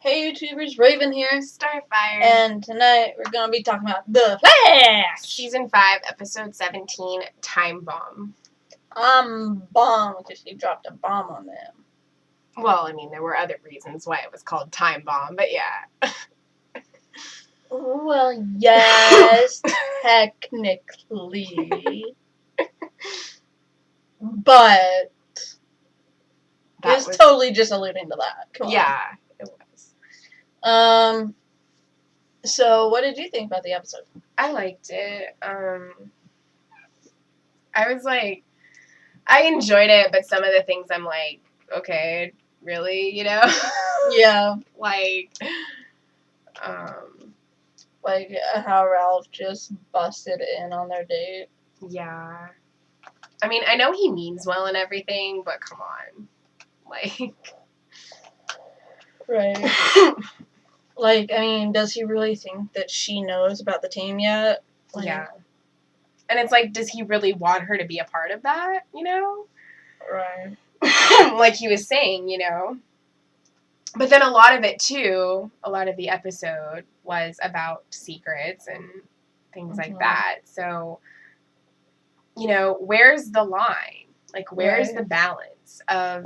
Hey YouTubers, Raven here, Starfire. and tonight we're going to be talking about The Flash! Season 5, Episode 17, Time Bomb. Bomb, because she dropped a bomb on them. Well, I mean, there were other reasons why it was called Time Bomb, but yeah. Well, yes, technically. But That it's was, totally just alluding to that. Come on. yeah, it was. So what did you think about the episode? I liked it. I was like, I enjoyed it, but some of the things I'm like, okay, really, you know? Yeah. Like how Ralph just busted in on their date. yeah. I mean, I know he means well and everything, but come on. Like. Right. Like, I mean, does he really think that she knows about the team yet? Like, yeah. And it's like, does he really want her to be a part of that, you know? Right. Like he was saying, you know? But then a lot of it, too, a lot of the episode was about secrets and things like that. So, you know, where's the line? Like, where's the balance of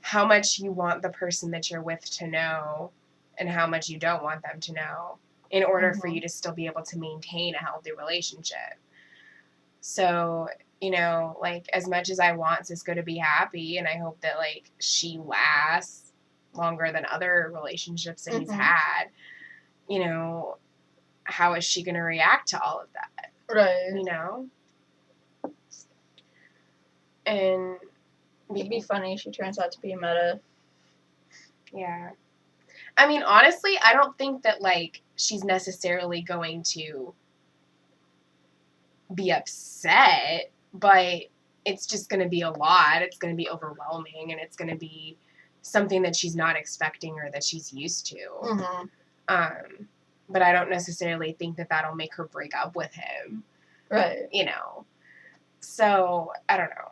how much you want the person that you're with to know and how much you don't want them to know in order for you to still be able to maintain a healthy relationship? So, you know, like, as much as I want Cisco to be happy and I hope that, like, she lasts longer than other relationships that he's had, you know, how is she going to react to all of that? Right. You know? And it'd be funny if she turns out to be a meta. Yeah. I mean, honestly, I don't think that, like, she's necessarily going to be upset, but it's just going to be a lot. It's going to be overwhelming, and it's going to be something that she's not expecting or that she's used to. But I don't necessarily think that that'll make her break up with him. Right. You know? So, I don't know.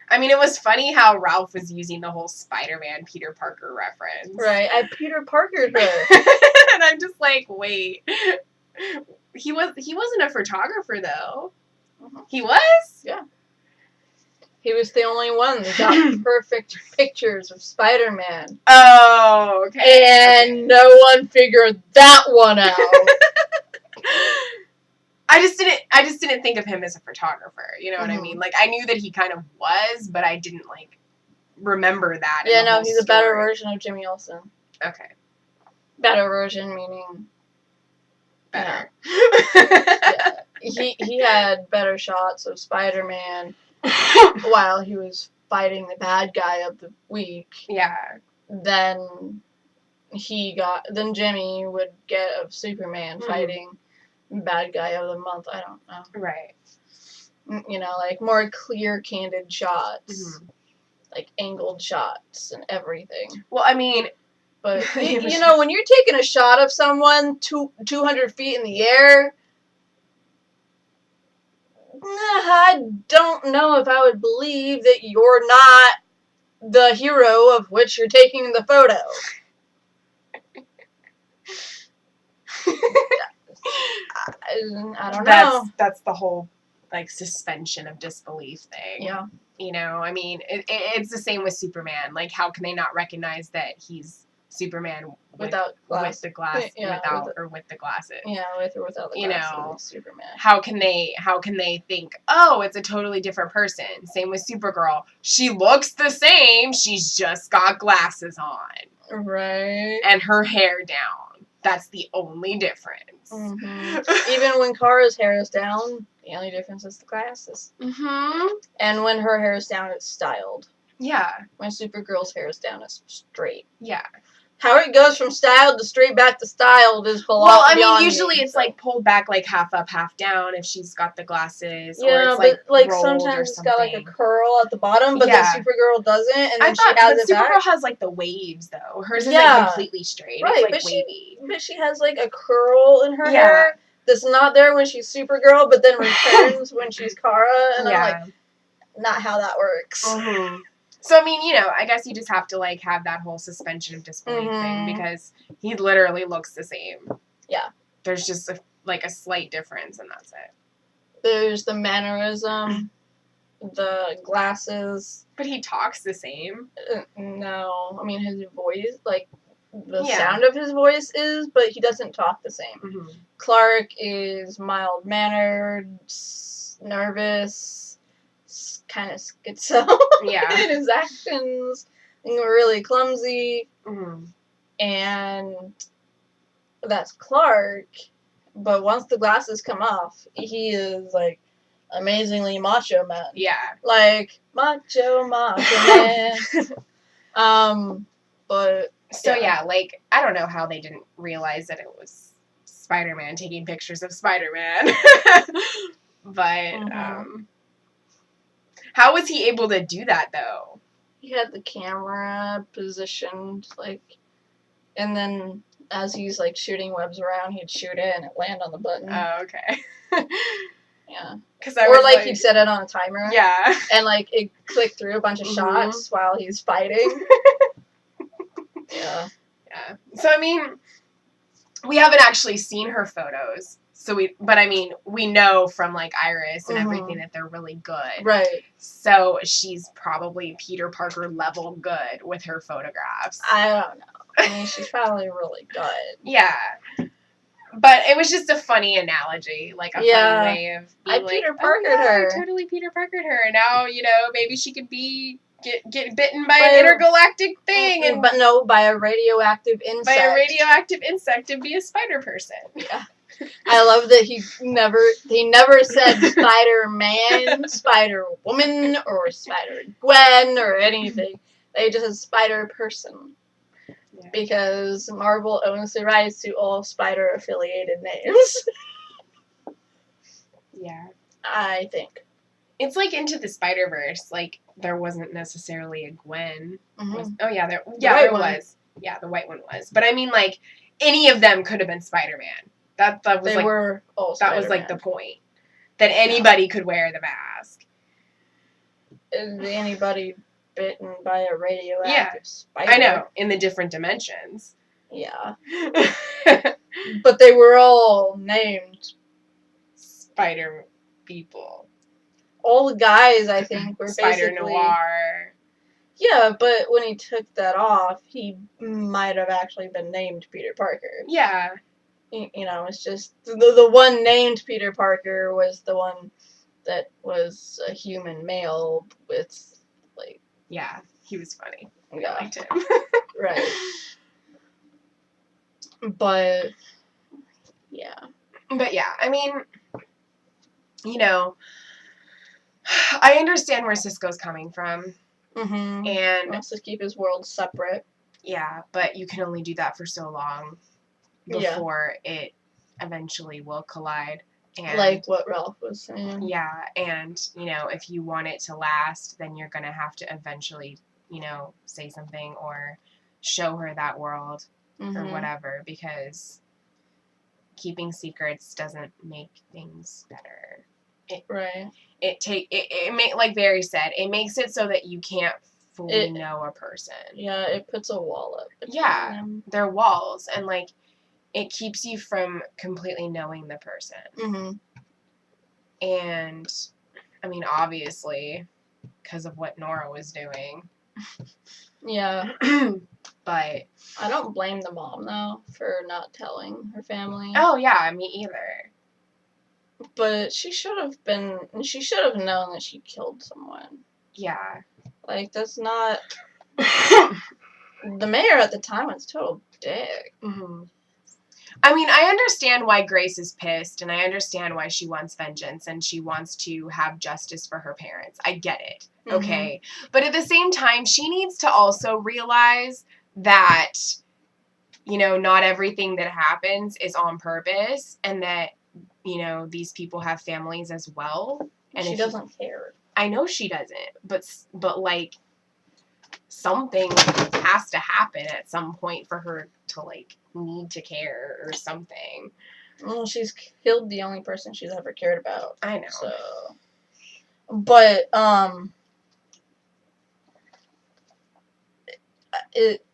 I mean, it was funny how Ralph was using the whole Spider-Man Peter Parker reference. Right. I Peter Parkered her. And I'm just like, wait. He wasn't a photographer, though. He was? Yeah. He was the only one that got perfect pictures of Spider-Man. Oh, okay. And no one figured that one out. I just didn't think of him as a photographer. You know what I mean? Like, I knew that he kind of was, but I didn't, like, remember that. Yeah, no, he's a better version of Jimmy Olsen. Okay. Better version meaning better. Yeah. He had better shots of Spider-Man while he was fighting the bad guy of the week. Yeah. Than Jimmy would get of Superman fighting bad guy of the month. I don't know. Right. You know, like more clear, candid shots. Like angled shots and everything. Well, I mean, but you know, when you're taking a shot of someone 200 feet in the air, I don't know if I would believe that you're not the hero of which you're taking the photo. I don't know. That's the whole, like, suspension of disbelief thing. Yeah. You know, I mean, it's the same with Superman. Like, how can they not recognize that he's Superman without with the glass, yeah, with the glasses? Yeah, with or without the glasses. You know, Superman. How can they think, oh, it's a totally different person? Same with Supergirl. She looks the same. She's just got glasses on. Right. And her hair down. That's the only difference. Even when Kara's hair is down, the only difference is the glasses. And when her hair is down, it's styled. Yeah. When Supergirl's hair is down, it's straight. Yeah. How it goes from styled to straight back to styled is below. Well, I mean, usually it's like pulled back like half up, half down if she's got the glasses. Yeah, or it's like sometimes it's got like a curl at the bottom, but then Supergirl doesn't, and then she has it back. Supergirl has like the waves though. Hers isn't completely straight. Right, it's like wavy. But she has like a curl in her hair that's not there when she's Supergirl, but then returns when she's Kara, and I'm like, not how that works. So, I mean, I guess you just have to, like, have that whole suspension of disbelief thing, because he literally looks the same. Yeah. There's just, a slight difference, and that's it. There's the mannerism, the glasses. But he talks the same. No. I mean, his voice, like, the sound of his voice is, but he doesn't talk the same. Mm-hmm. Clark is mild-mannered, nervous, kind of schizo Yeah. in his actions, and really clumsy, Mm-hmm. and that's Clark. But once the glasses come off, he is, like, amazingly macho man. Yeah. Like, macho man. But... So, yeah, like, I don't know how they didn't realize that it was Spider-Man taking pictures of Spider-Man. But, how was he able to do that, though? He had the camera positioned, like, and then as he's, like, shooting webs around, he'd shoot it and it land on the button. Oh, okay. Yeah. Or, like, he'd set it on a timer. Yeah. And, like, it clicked through a bunch of shots while he's fighting. Yeah. Yeah. So, I mean, we haven't actually seen her photos. But I mean, we know from, like, Iris and everything that they're really good. Right. So she's probably Peter Parker level good with her photographs. I don't know. I mean, she's probably really good. Yeah. But it was just a funny analogy, like a funny way of being like, Peter Parkered her. I totally Peter Parkered her. And now, maybe she could get bitten by an intergalactic thing. But no, by a radioactive insect. By a radioactive insect and be a spider person. Yeah. I love that he never said Spider-Man, Spider-Woman, or Spider-Gwen, or anything. They just said Spider-Person. Yeah. Because Marvel owns the rights to all Spider-affiliated names. Yeah. I think. It's like Into the Spider-Verse, like, there wasn't necessarily a Gwen. Mm-hmm. There was. Yeah, the white one was. But I mean, like, any of them could have been Spider-Man. That was they like, were all Spider-Man. That was like the point. That anybody could wear the mask. Is anybody bitten by a radioactive spider? I know, in the different dimensions. Yeah. But they were all named Spider people. All the guys, I think, were Spider basically... Noir. Yeah, but when he took that off, he might have actually been named Peter Parker. Yeah. It's just the one named Peter Parker was the one that was a human male with, like... Yeah, he was funny. Yeah. I liked him. Right. But, yeah. But, yeah, I mean, I understand where Cisco's coming from. Mm-hmm. And... wants to keep his world separate. Yeah, but you can only do that for so long before it eventually will collide. And, like what Ralph was saying. Yeah, and, if you want it to last, then you're going to have to eventually, say something or show her that world or whatever, because keeping secrets doesn't make things better. Right. Like Barry said, it makes it so that you can't fully know a person. Yeah, it puts a wall up. Yeah, them. They're walls, and, like, it keeps you from completely knowing the person. Mm-hmm. And, I mean, obviously, because of what Nora was doing. Yeah. But... I don't blame the mom, though, for not telling her family. Oh, yeah, me either. But she should have known that she killed someone. Yeah. Like, that's not... The mayor at the time was a total dick. Mm-hmm. I mean, I understand why Grace is pissed, and I understand why she wants vengeance, and she wants to have justice for her parents. I get it, okay? Mm-hmm. But at the same time, she needs to also realize that, not everything that happens is on purpose, and that, these people have families as well. And she doesn't care. I know she doesn't, but like, something has to happen at some point for her to, like, need to care or something. Well, she's killed the only person she's ever cared about. I know. So, but it.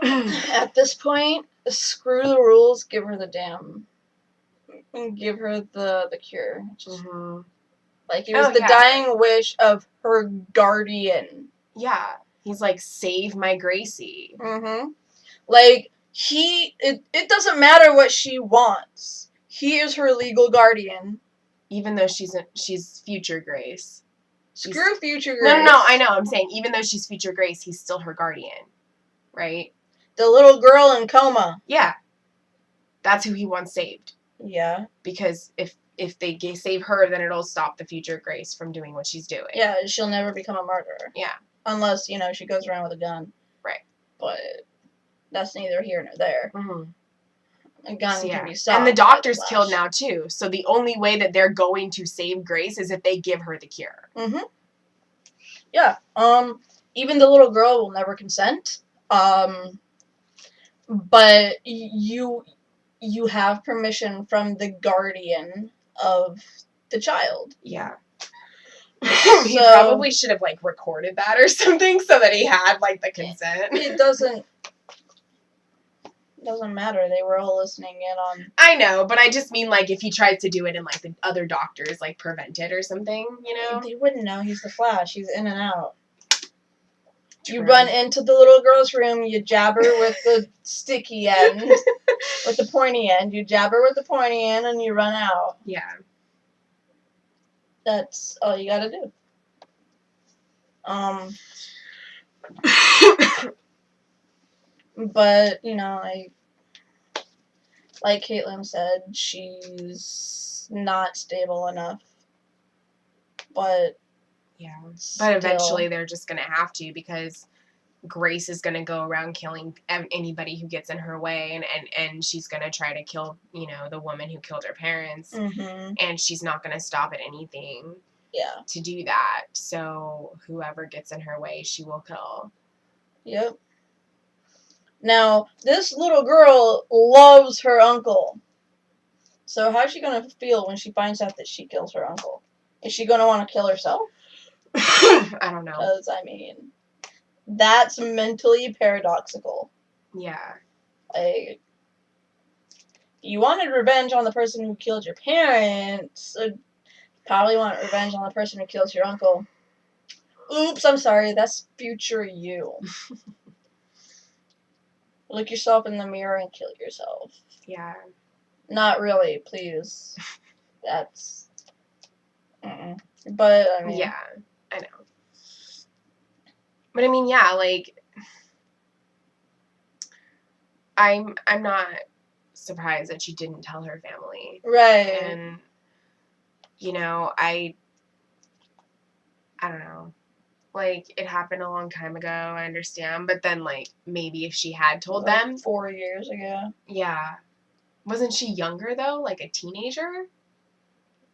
At this point, screw the rules. Give her the give her the cure. Just, like, it was the dying wish of her guardian. Yeah, he's like, save my Gracie. Like, it doesn't matter what she wants. He is her legal guardian. Even though she's future Grace. Screw future Grace. No, I know. I'm saying, even though she's future Grace, he's still her guardian. Right? The little girl in coma. Yeah. That's who he wants saved. Yeah. Because if they save her, then it'll stop the future Grace from doing what she's doing. Yeah, she'll never become a murderer. Yeah. Unless, she goes around with a gun. Right. But that's neither here nor there. A gun can be stopped. And the doctor's killed now, too. So the only way that they're going to save Grace is if they give her the cure. Yeah. Even the little girl will never consent. But you have permission from the guardian of the child. Yeah. He probably should have, like, recorded that or something so that he had, like, the consent. It doesn't matter. They were all listening in on... I know, but I just mean, like, if he tries to do it and, like, the other doctors, like, prevent it or something, They wouldn't know. He's the Flash. He's in and out. True. You run into the little girl's room, you jab her with the sticky end, with the pointy end. You jab her with the pointy end, and you run out. Yeah. That's all you gotta do. But, like Caitlin said, she's not stable enough. But yeah. But eventually they're just going to have to, because Grace is going to go around killing anybody who gets in her way, and she's going to try to kill, the woman who killed her parents. And she's not going to stop at anything to do that. So whoever gets in her way, she will kill. Yep. Now, this little girl loves her uncle. So how's she going to feel when she finds out that she kills her uncle? Is she going to want to kill herself? I don't know. Because, that's mentally paradoxical. Yeah. Like, you wanted revenge on the person who killed your parents, so you probably want revenge on the person who kills your uncle. Oops, I'm sorry, that's future you. Look yourself in the mirror and kill yourself. Yeah. Not really, please. That's... But, yeah, I know. But, yeah, like... I'm not surprised that she didn't tell her family. Right. And, I don't know. Like, it happened a long time ago, I understand. But then, like, maybe if she had told them... 4 years ago. Yeah. Wasn't she younger, though? Like, a teenager?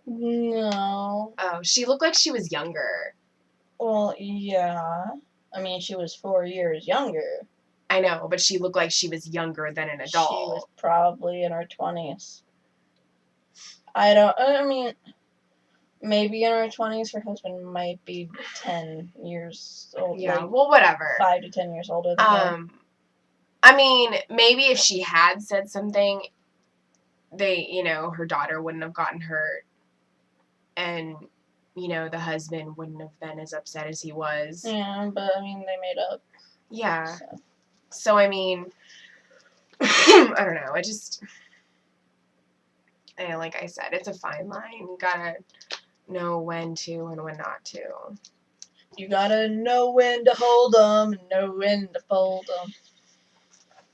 No. Oh, she looked like she was younger. Well, yeah. She was 4 years younger. I know, but she looked like she was younger than an adult. She was probably in her 20s. Maybe in her 20s. Her husband might be 10 years old. Yeah, like, well, whatever. 5 to 10 years older than her. Maybe if she had said something, her daughter wouldn't have gotten hurt. And, the husband wouldn't have been as upset as he was. Yeah, but, they made up. Yeah. So I don't know. Like I said, it's a fine line. You gotta know when to and when not to. You gotta know when to hold them and know when to fold them.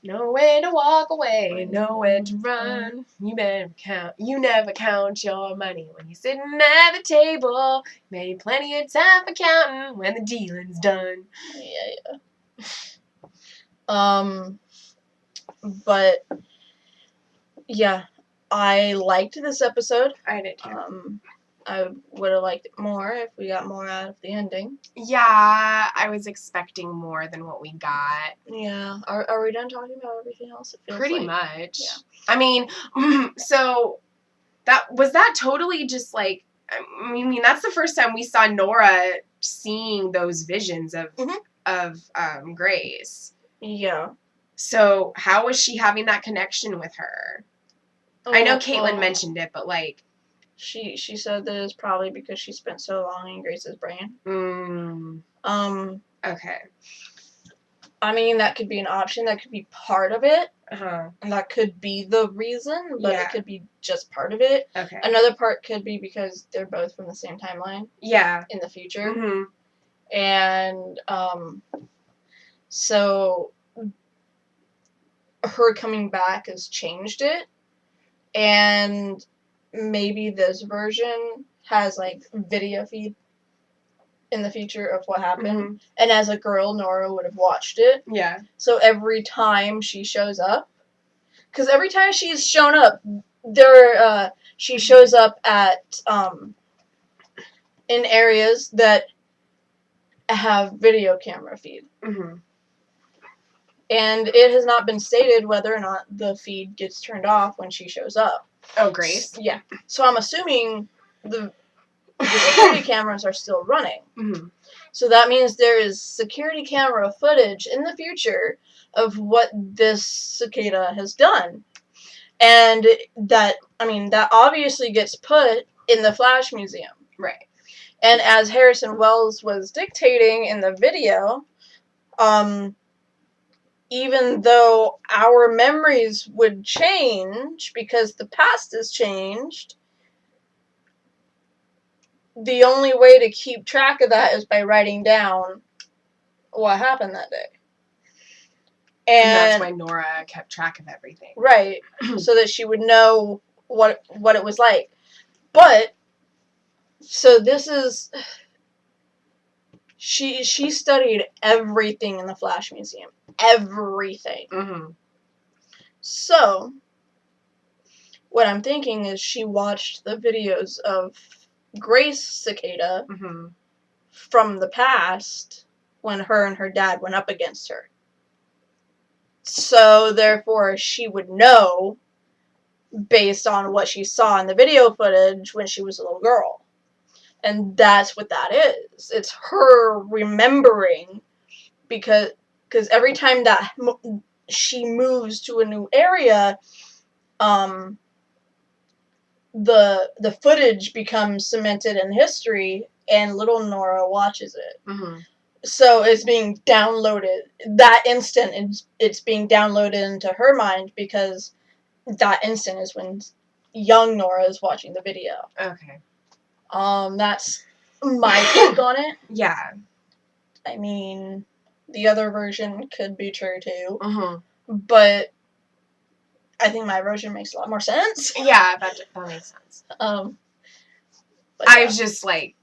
Know when to walk away, know when to run. You never count your money when you're sitting at the table. Made plenty of time for counting when the dealing's done. Yeah. But yeah, I liked this episode. I did too. I would have liked it more if we got more out of the ending. Yeah, I was expecting more than what we got. Yeah. Are we done talking about everything else? It feels pretty like, much. Yeah. So was that totally just like I mean, that's the first time we saw Nora seeing those visions of Grace. Yeah. So how was she having that connection with her? I know Caitlin mentioned it, but like she said that it's probably because she spent so long in Grace's brain. Okay. I mean, that could be an option. That could be part of it. Uh-huh. And that could be the reason, but Yeah. it could be just part of it. Okay. Another part could be because they're both from the same timeline. Yeah. In the future. Mm-hmm. And so her coming back has changed it. And maybe this version has like video feed in the future of what happened. Mm-hmm. And as a girl, Nora would have watched it. Yeah. So every time she shows up, because every time she's shown up, she shows up at in areas that have video camera feed. Mm-hmm. And it has not been stated whether or not the feed gets turned off when she shows up. Oh, Grace? Yeah. So I'm assuming the security cameras are still running. Mm-hmm. So that means there is security camera footage in the future of what this cicada has done. And that obviously gets put in the Flash Museum. Right. And as Harrison Wells was dictating in the video, even though our memories would change because the past has changed, the only way to keep track of that is by writing down what happened that day. And that's why Nora kept track of everything. Right. So that she would know what it was like. But, so this is... She studied everything in the Flash Museum. Everything. Mm-hmm. So, what I'm thinking is she watched the videos of Grace Cicada mm-hmm. from the past when her and her dad went up against her. So, therefore, she would know based on what she saw in the video footage when she was a little girl. And that's what that is. It's her remembering because every time that she moves to a new area, the footage becomes cemented in history, and little Nora watches it. Mm-hmm. So it's being downloaded. That instant, it's being downloaded into her mind because that instant is when young Nora is watching the video. Okay. That's my take on it. Yeah. I mean, the other version could be true too. Mm-hmm. But I think my version makes a lot more sense. Yeah, that makes sense. I was just like,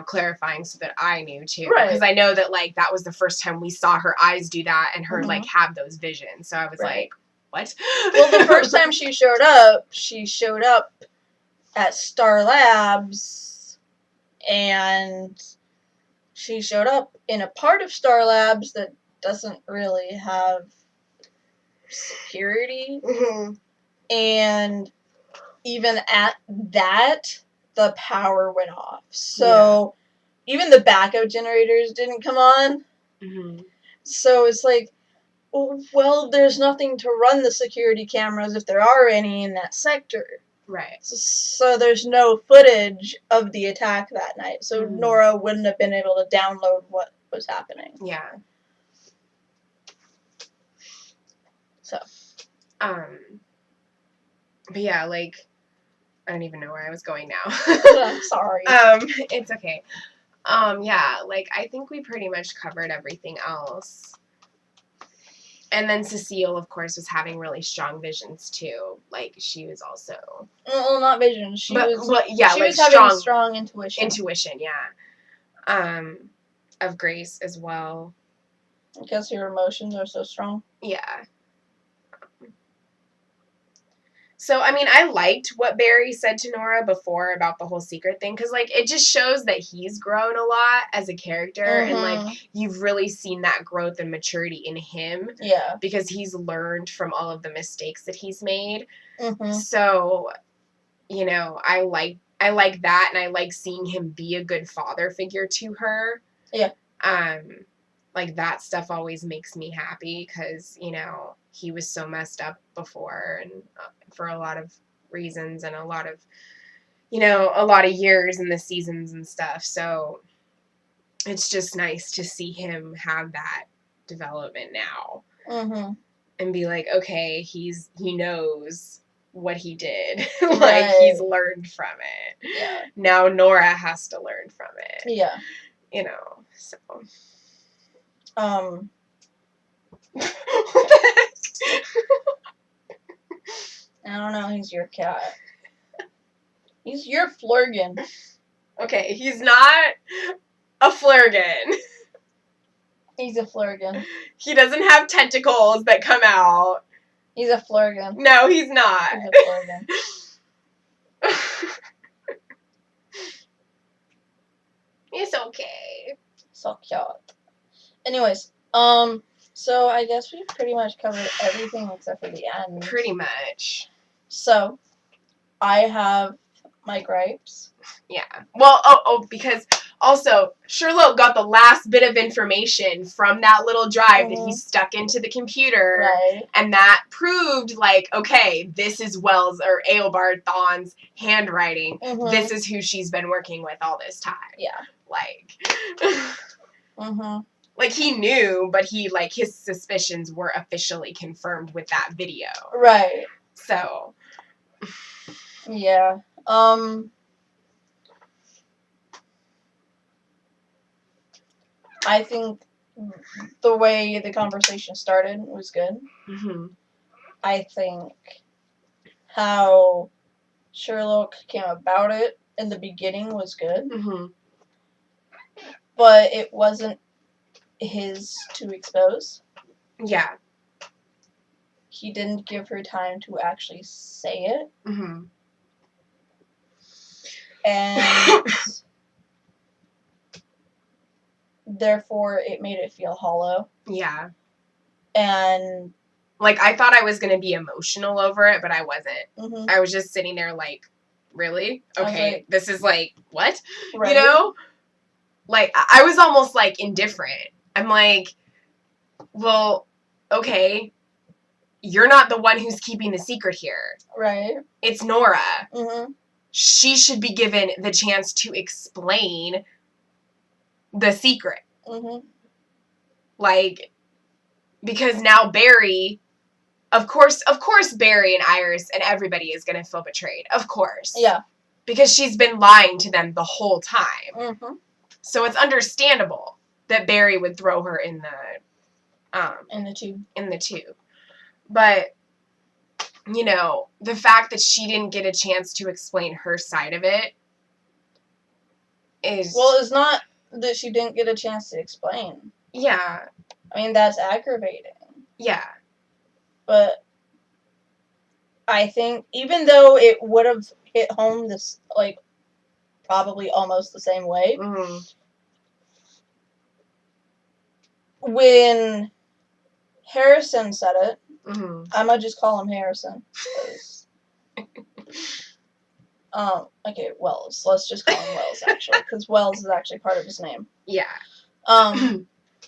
clarifying so that I knew too. Right. Because I know that like that was the first time we saw her eyes do that and her mm-hmm. like have those visions. So I was like, what? Well, the first time she showed up at Star Labs, and she showed up in a part of Star Labs that doesn't really have security. Mm-hmm. And even at that, the power went off. So even the backup generators didn't come on. Mm-hmm. So it's like, well, there's nothing to run the security cameras if there are any in that sector. Right. So there's no footage of the attack that night. So mm-hmm. Nora wouldn't have been able to download what was happening. Yeah. So. But yeah, like, I don't even know where I was going now. Sorry. It's okay. Yeah, like, I think we pretty much covered everything else. And then Cecile, of course, was having really strong visions, too. Like, she was also... Well, not visions. She was having strong intuition. Intuition, yeah. Of Grace as well. Because your emotions are so strong. Yeah. So, I mean, I liked what Barry said to Nora before about the whole secret thing, because, like, it just shows that he's grown a lot as a character, mm-hmm. and, like, you've really seen that growth and maturity in him. Yeah. Because he's learned from all of the mistakes that he's made. Mm-hmm. So, I like I like that, and I like seeing him be a good father figure to her. Yeah. Like, that stuff always makes me happy because, you know, he was so messed up before and for a lot of reasons and a lot of, you know, a lot of years in the seasons and stuff. So it's just nice to see him have that development now and be like, okay, he knows what he did. Like, Right. he's learned from it. Yeah. Now Nora has to learn from it. Yeah. You know, so. What the heck? I don't know, he's your cat. He's your Flurgan. Okay, he's not a Flurgan. He's a Flurgan. He doesn't have tentacles that come out. He's a Flurgan. No, he's not. He's a Flurgan. It's okay. So cute. Anyways, so I guess we pretty much covered everything except for the end. Pretty much. So, I have my gripes. Yeah. Well, because also Sherlock got the last bit of information from that little drive that he stuck into the computer. Right. And that proved, like, okay, this is Wells or Eobard Thawne's handwriting. This is who she's been working with all this time. Yeah. Like, like, he knew, but his suspicions were officially confirmed with that video. Right. So. Yeah. I think the way the conversation started was good. I think how Sherlock came about it in the beginning was good. But it wasn't his to expose. Yeah. He didn't give her time to actually say it. And therefore it made it feel hollow. Yeah. And like, I thought I was going to be emotional over it, but I wasn't. I was just sitting there like, really? Okay, like, this is like, what? Right. You know? Like, I was almost like indifferent. I'm like, well, okay, you're not the one who's keeping the secret here. Right. It's Nora. She should be given the chance to explain the secret. Like, because now Barry, of course Barry and Iris and everybody is going to feel betrayed. Of course. Yeah. Because she's been lying to them the whole time. So it's understandable that Barry would throw her in the tube. But, you know, the fact that she didn't get a chance to explain her side of it is... Well, it's not that she didn't get a chance to explain. Yeah. I mean, that's aggravating. Yeah. But I think even though it would have hit home this, like, probably almost the same way, when Harrison said it, I'm gonna just call him Harrison. Okay, Wells. Let's just call him Wells, actually, because Wells is actually part of his name. Yeah.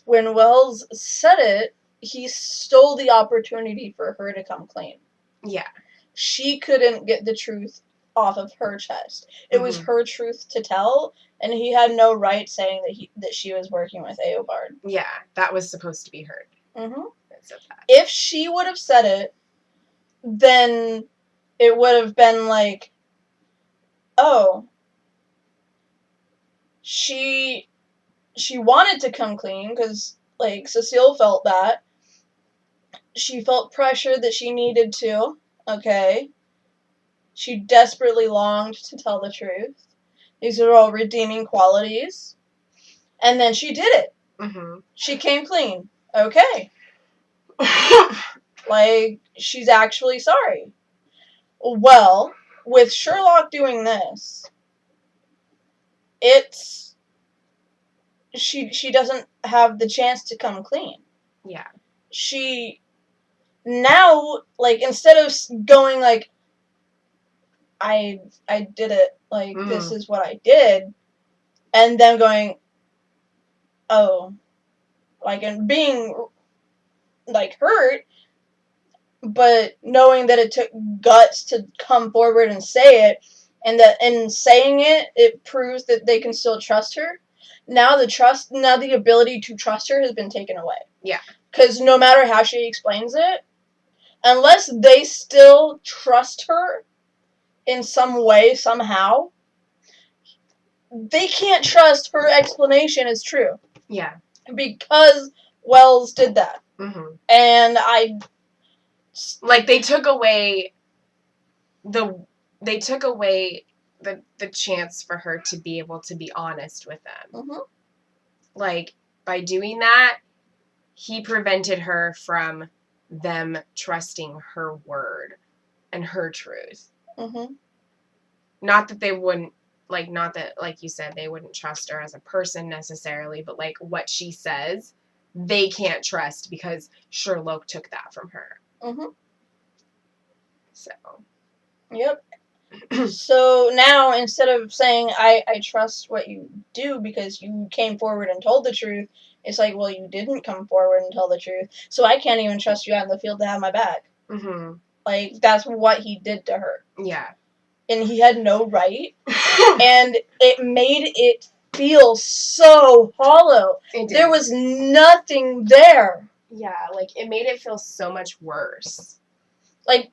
When Wells said it, he stole the opportunity for her to come clean. Yeah. She couldn't get the truth off of her chest. It was her truth to tell, and he had no right saying that she was working with Eobard. Yeah, that was supposed to be heard. If she would have said it, then it would have been like, oh, she wanted to come clean because, like, Cecile felt that. She felt pressure that she needed to, okay? She desperately longed to tell the truth. These are all redeeming qualities. And then she did it. She came clean. Okay. Like, she's actually sorry. Well, with Sherlock doing this, she doesn't have the chance to come clean. Yeah. She now, like, instead of going like, I did it, like, this is what I did, and then going, oh, like, and being, like, hurt, but knowing that it took guts to come forward and say it, and that in saying it, it proves that they can still trust her. Now the ability to trust her has been taken away. Yeah. Because no matter how she explains it, unless they still trust her in some way, somehow, they can't trust her explanation is true. Yeah. Because Wells did that. Mm-hmm. And I... Like, they took away the chance for her to be able to be honest with them. Mm-hmm. Like, by doing that, he prevented her from them trusting her word and her truth. Mm-hmm. Not that they wouldn't, like, not that, like you said, they wouldn't trust her as a person necessarily, but, like, what she says, they can't trust because Sherlock took that from her. Mm-hmm. So. Yep. So now, instead of saying, I trust what you do because you came forward and told the truth, it's like, well, you didn't come forward and tell the truth, so I can't even trust you out in the field to have my back. Mm-hmm. Like, that's what he did to her. Yeah. And he had no right. And it made it feel so hollow. There was nothing there. Yeah, like, it made it feel so much worse. Like,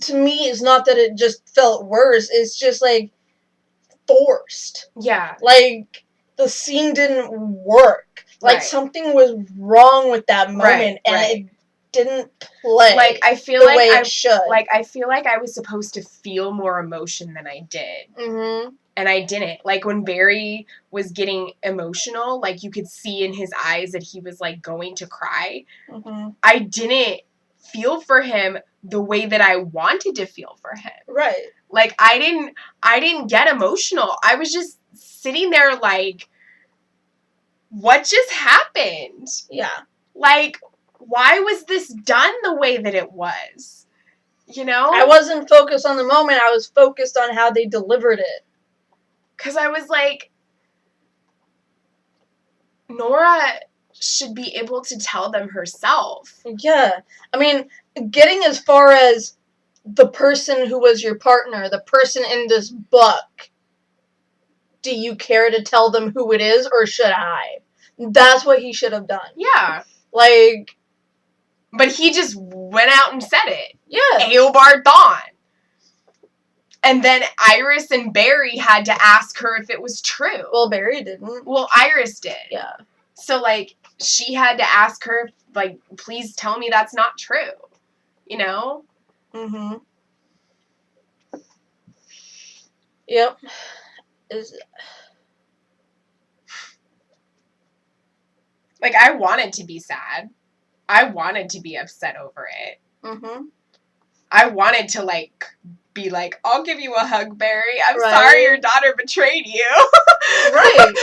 to me, it's not that it just felt worse. It's just, like, forced. Yeah. Like, the scene didn't work. Like, something was wrong with that moment, and it didn't play. Like, I feel the like way it should. Like, I feel like I was supposed to feel more emotion than I did. Mm-hmm. And I didn't. Like, when Barry was getting emotional, like, you could see in his eyes that he was, like, going to cry. Mm-hmm. I didn't feel for him the way that I wanted to feel for him. Right. Like, I didn't get emotional. I was just sitting there like, what just happened? Yeah. Like, why was this done the way that it was? You know? I wasn't focused on the moment. I was focused on how they delivered it. Because I was like, Nora should be able to tell them herself. Yeah. I mean, getting as far as the person who was your partner, the person in this book, do you care to tell them who it is, or should I? That's what he should have done. Yeah. Like... But he just went out and said it. Yeah. Eobard Thawne. And then Iris and Barry had to ask her if it was true. Well, Barry didn't. Well, Iris did. Yeah. So, like, she had to ask her, like, please tell me that's not true. You know? Mm-hmm. Yep. Like, I wanted to be sad. I wanted to be upset over it. Mm-hmm. I wanted to, like, be like, I'll give you a hug, Barry. I'm sorry your daughter betrayed you. Right.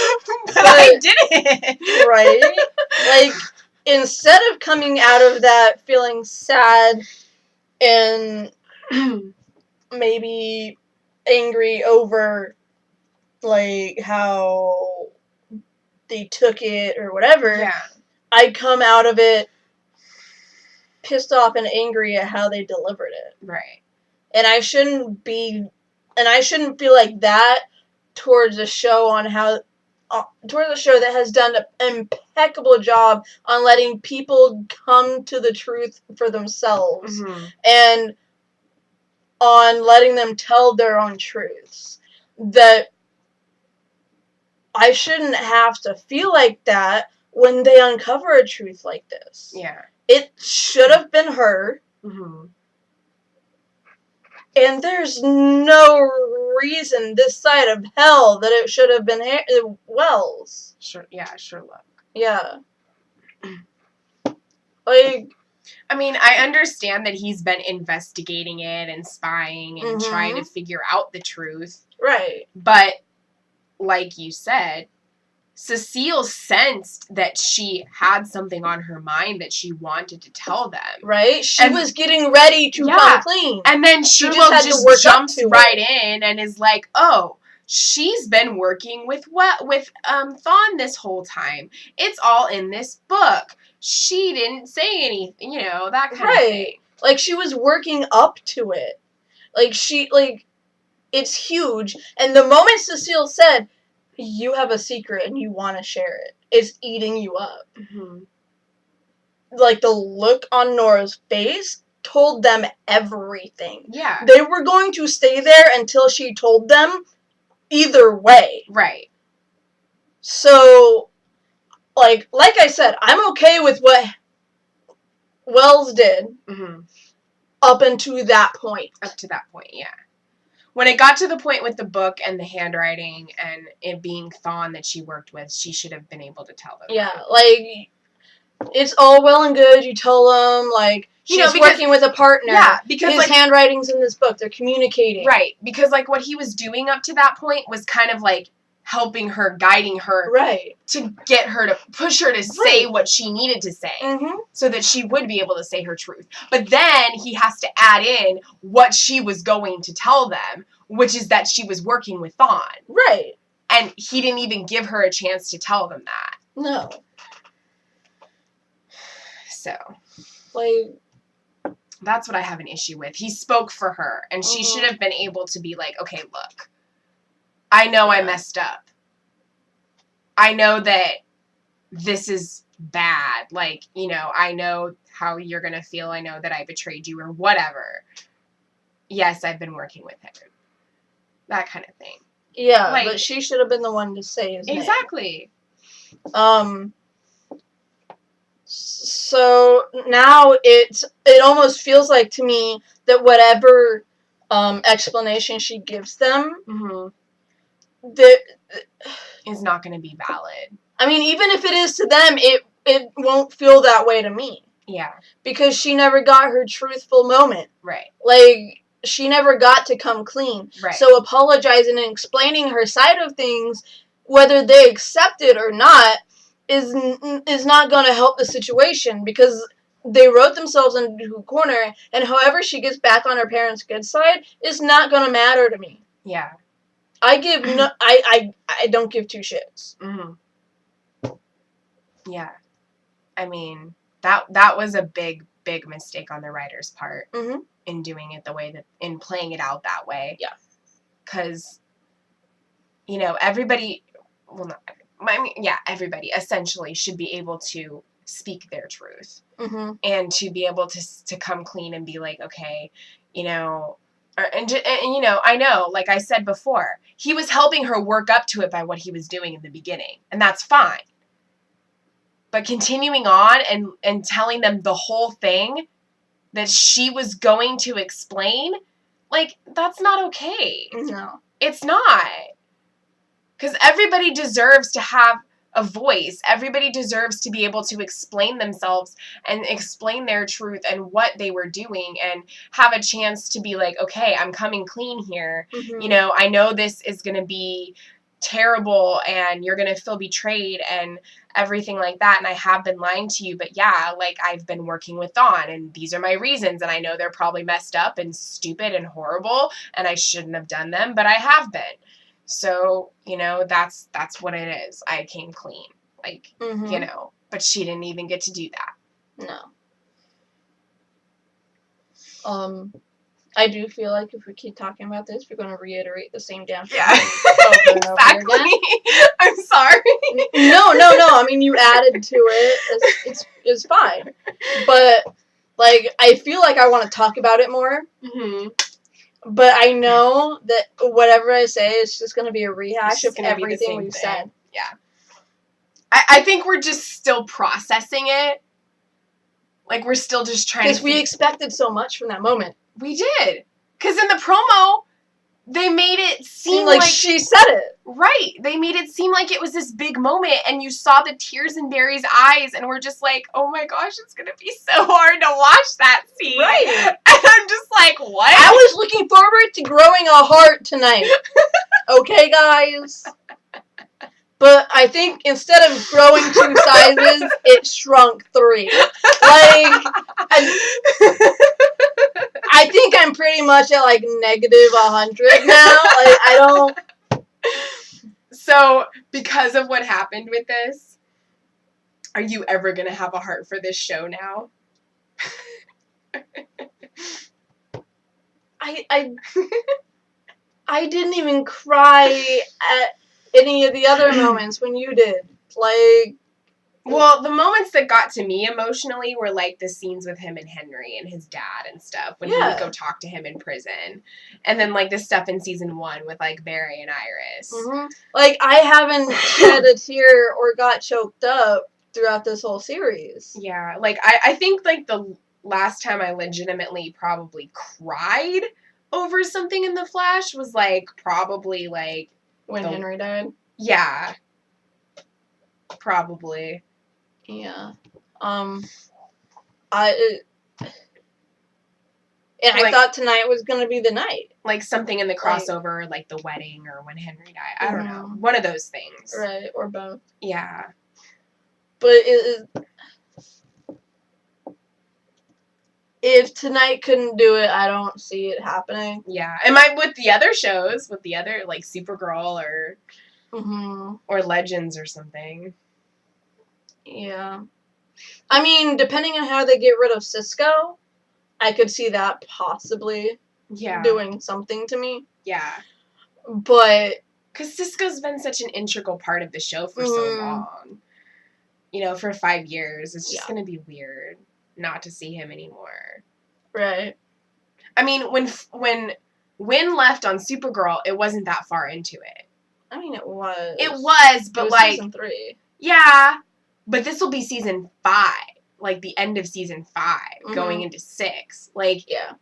but I didn't. Right. Like, instead of coming out of that feeling sad and maybe angry over, like, how they took it or whatever, yeah. I come out of it pissed off and angry at how they delivered it. Right. And I shouldn't feel like that towards a show towards a show that has done an impeccable job on letting people come to the truth for themselves. Mm-hmm. And on letting them tell their own truths. That I shouldn't have to feel like that when they uncover a truth like this. Yeah. It should have been her. Mm-hmm. And there's no reason this side of hell that it should have been Wells. Sure. Yeah, Sherlock. Yeah. Like... I mean, I understand that he's been investigating it and spying and trying to figure out the truth. Right. But, like you said, Cecile sensed that she had something on her mind that she wanted to tell them. Right? She was getting ready to come clean. And then Sherlock just jumps right in and is like, oh, she's been working with Thawne this whole time. It's all in this book. She didn't say anything, you know, that kind of thing. Like, she was working up to it. It's huge. And the moment Cecile said, you have a secret and you want to share it, it's eating you up. Mm-hmm. Like, the look on Nora's face told them everything. Yeah. They were going to stay there until she told them either way. Right. So, like I said, I'm okay with what Wells did up until that point. Up to that point, yeah. When it got to the point with the book and the handwriting and it being Thawne that she worked with, she should have been able to tell them. Yeah, like, it's all well and good. You tell them, like, she's working with a partner. Yeah, because, his handwriting's in this book. They're communicating. Right, because, like, what he was doing up to that point was kind of, like, helping her, guiding her. Right. To get her to, push her to say what she needed to say. Mm-hmm. So that she would be able to say her truth. But then he has to add in what she was going to tell them, which is that she was working with Thawne. Right. And he didn't even give her a chance to tell them that. No. So. Like, that's what I have an issue with. He spoke for her, and she should have been able to be like, okay, look, I know I messed up. I know that this is bad. Like, you know, I know how you're going to feel. I know that I betrayed you or whatever. Yes, I've been working with him. That kind of thing. Yeah, like, but she should have been the one to say his name. So now it almost feels like to me that whatever explanation she gives them is not going to be valid. I mean, even if it is to them, it won't feel that way to me. Yeah. Because she never got her truthful moment. Right. Like, she never got to come clean. Right. So apologizing and explaining her side of things, whether they accept it or not, is not going to help the situation, because they wrote themselves into a corner, and however she gets back on her parents' good side is not going to matter to me. Yeah. I don't give two shits. Yeah. I mean, that was a big mistake on the writer's part in doing it the way that, in playing it out that way. Yeah. Because, you know, everybody, well, not everybody. I mean, yeah, everybody essentially should be able to speak their truth and to be able to come clean and be like, okay, you know, and you know, I know, like I said before, he was helping her work up to it by what he was doing in the beginning, and that's fine. But continuing on and telling them the whole thing that she was going to explain, like, that's not okay. No. It's not. Because everybody deserves to have a voice. Everybody deserves to be able to explain themselves and explain their truth and what they were doing and have a chance to be like, okay, I'm coming clean here. You know, I know this is going to be terrible and you're going to feel betrayed and everything like that. And I have been lying to you, but yeah, like, I've been working with Thawne and these are my reasons. And I know they're probably messed up and stupid and horrible and I shouldn't have done them, but I have been. So, you know, that's what it is. I came clean. Like, you know, but she didn't even get to do that. No. I do feel like if we keep talking about this, we're going to reiterate the same damn thing. Yeah. Exactly. I'm sorry. No. I mean, you added to it. It's fine. But, like, I feel like I want to talk about it more. But I know that whatever I say is just going to be a rehash of everything we've said. Yeah. I think we're just still processing it. Like, we're still just trying to... Because we expected so much from that moment. We did. Because in the promo, they made it seem like... she said it. Right. They made it seem like it was this big moment, and you saw the tears in Barry's eyes, and we're just like, oh my gosh, it's going to be so hard to watch that scene. Right. And I'm just like, what? I was looking forward to growing a heart tonight. Okay, guys? But I think instead of growing 2 sizes, it shrunk 3. Like, I think I'm pretty much at, like, negative 100 now. Like, I don't... So, because of what happened with this, are you ever going to have a heart for this show now? I didn't even cry at any of the other moments when you did. Like... Well, the moments that got to me emotionally were, like, the scenes with him and Henry and his dad and stuff, when he would go talk to him in prison. And then, like, the stuff in season 1 with, like, Barry and Iris. Mm-hmm. Like, I haven't shed a tear or got choked up throughout this whole series. Yeah, like, I think, like, the last time I legitimately probably cried over something in The Flash was, like, probably, like... When Henry died? Yeah. Probably. Yeah. I thought tonight was gonna be the night. Like something in the crossover, like the wedding or when Henry died. I don't know. One of those things. Right, or both. Yeah. But if tonight couldn't do it, I don't see it happening. Yeah. Am I with the other shows, with the other, like, Supergirl or Legends or something? Yeah. I mean, depending on how they get rid of Cisco, I could see that possibly doing something to me. Yeah. But... Because Cisco's been such an integral part of the show for so long. You know, for 5 years. It's just going to be weird not to see him anymore. Right. I mean, when Winn left on Supergirl, it wasn't that far into it. I mean, it was. It was, but, like... season 3. Yeah. But this will be season 5, like the end of season 5, going into 6. Like, yeah.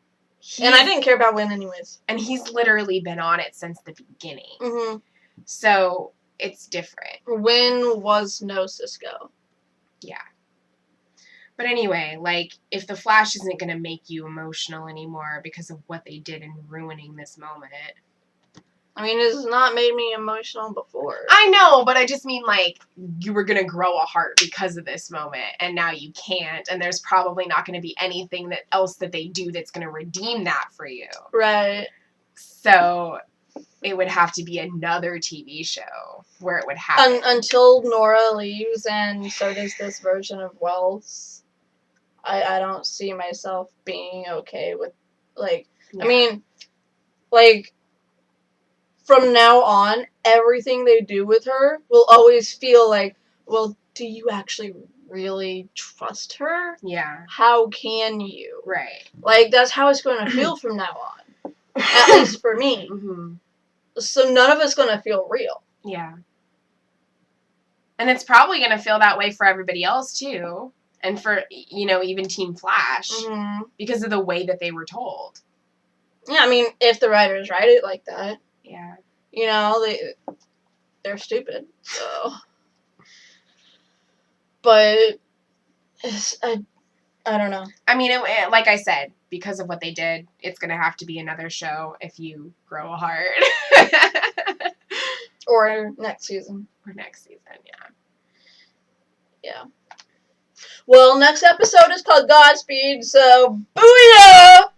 And I didn't care about Winn anyways. And he's literally been on it since the beginning. Mm-hmm. So it's different. Winn was no Cisco. Yeah. But anyway, like, if The Flash isn't going to make you emotional anymore because of what they did in ruining this moment. I mean, it's not made me emotional before. I know, but I just mean, like, you were going to grow a heart because of this moment, and now you can't, and there's probably not going to be anything else that they do that's going to redeem that for you. Right. So, it would have to be another TV show where it would happen. Until Nora leaves, and so does this version of Wells, I don't see myself being okay with, like, I mean, like... From now on, everything they do with her will always feel like, well, do you actually really trust her? Yeah. How can you? Right. Like, that's how it's going to feel from now on. At least for me. Mm-hmm. So none of it's going to feel real. Yeah. And it's probably going to feel that way for everybody else, too. And for, you know, even Team Flash. Mm-hmm. Because of the way that they were told. Yeah, I mean, if the writers write it like that. Yeah. You know, they're stupid, so. But, I don't know. I mean, like I said, because of what they did, it's going to have to be another show if you grow a heart. Or next season. Or next season, yeah. Yeah. Well, next episode is called Godspeed, so booyah!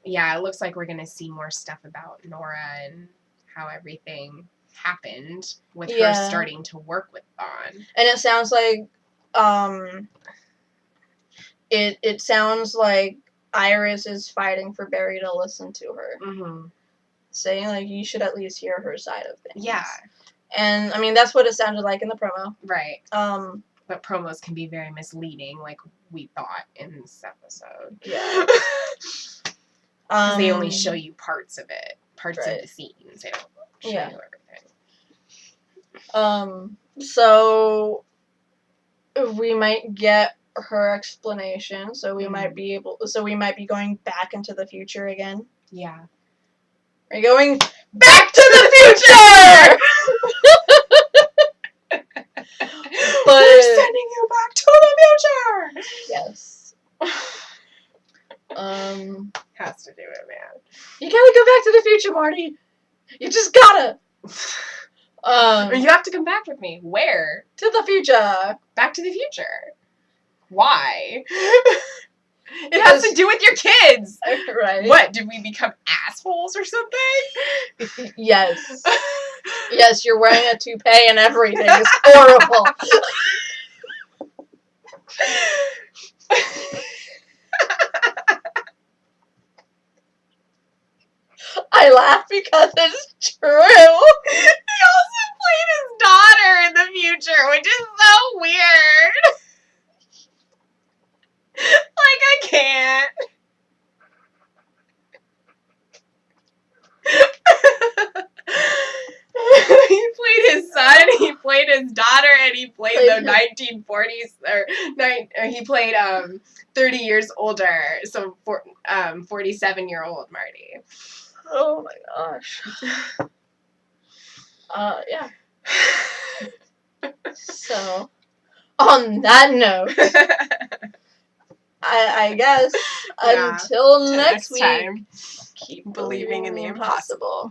Yeah, it looks like we're going to see more stuff about Nora and how everything happened with her starting to work with Thawne. And it sounds like, it sounds like Iris is fighting for Barry to listen to her. Mm-hmm. Saying, like, you should at least hear her side of things. Yeah. And, I mean, that's what it sounded like in the promo. Right. But promos can be very misleading, like we thought in this episode. Yeah. Because they only show you parts of it. Parts of the scenes. They don't show you everything. So we might get her explanation. So we might be going back into the future again. Yeah. We're going back to the future! But we're sending you back to the future! Yes. Has to do it, man. You gotta go back to the future, Marty. You just gotta. You have to come back with me. Where? To the future. Back to the Future. Why? It has to do with your kids. Right. What? Did we become assholes or something? Yes. Yes, you're wearing a toupee and everything. It's horrible. I laugh because it's true. He also played his daughter in the future, which is so weird. Like, I can't. He played his son, he played his daughter, and he played the 1940s, he played 30 years older, so 47-year-old Marty. Oh my gosh. Yeah. So, on that note, I guess Yeah. until next week, time, keep believing in the impossible.